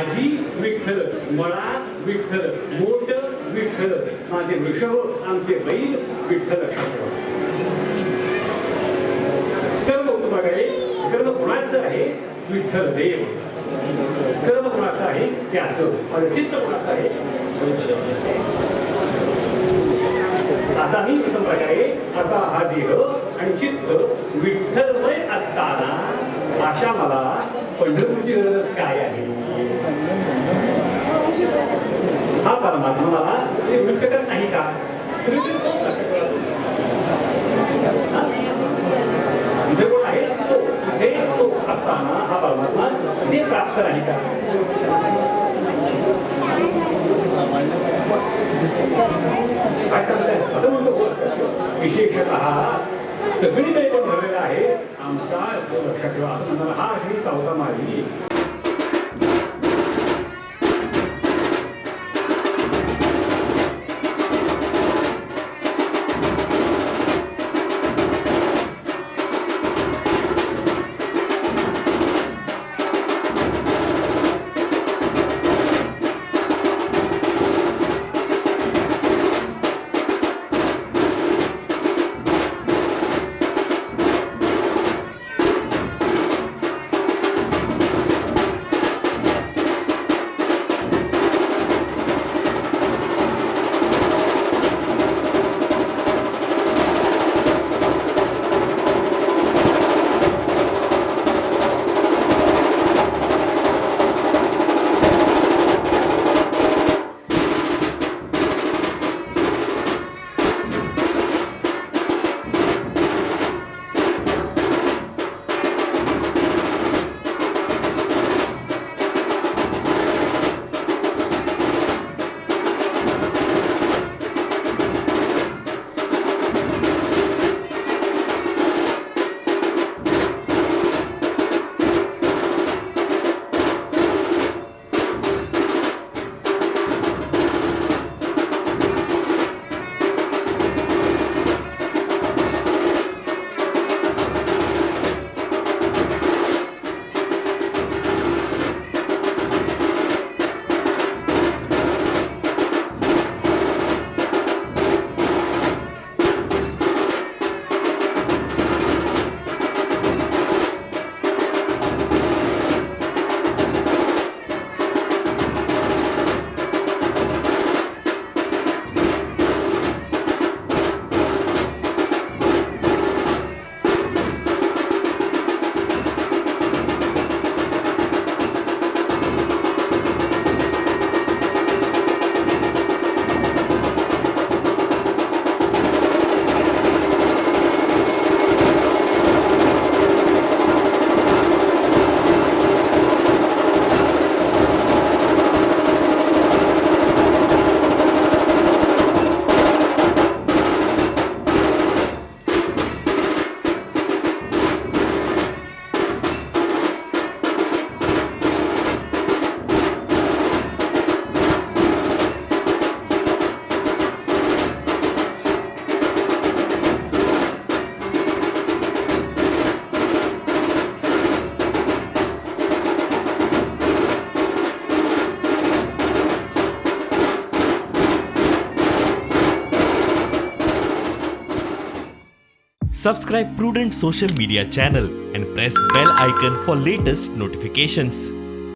माझी विठ्ठल, मळा विठ्ठल, मोठ विठ्ठल, माझे वृषभ आमचे बैल विठ्ठल. कर्म बघाय कर्म कोणाचं आहे? विठ्ठल देव. कर्म कोणाचं आहे? त्याचं. चित्त कोणाचं आहे? आता मी उत्तम प्रकारे असा हा देह आणि चित्त विठ्ठलमय असताना अशा मला पंढरपूरची गरज काय आहे? हा परमात्मा मला ते मिळू शकत नाही का? इथे कोण आहे? तो इथे तो असताना हा परमात्मा ते प्राप्त नाही का? काय सांगताय? असं म्हणतो विशेषतः सगळीकडे पण भरलेला आहे आमचा लक्षात ठेवा असं म्हणताना हा आखरी सावता मारी. Subscribe Prudent social media channel and press bell icon for latest notifications.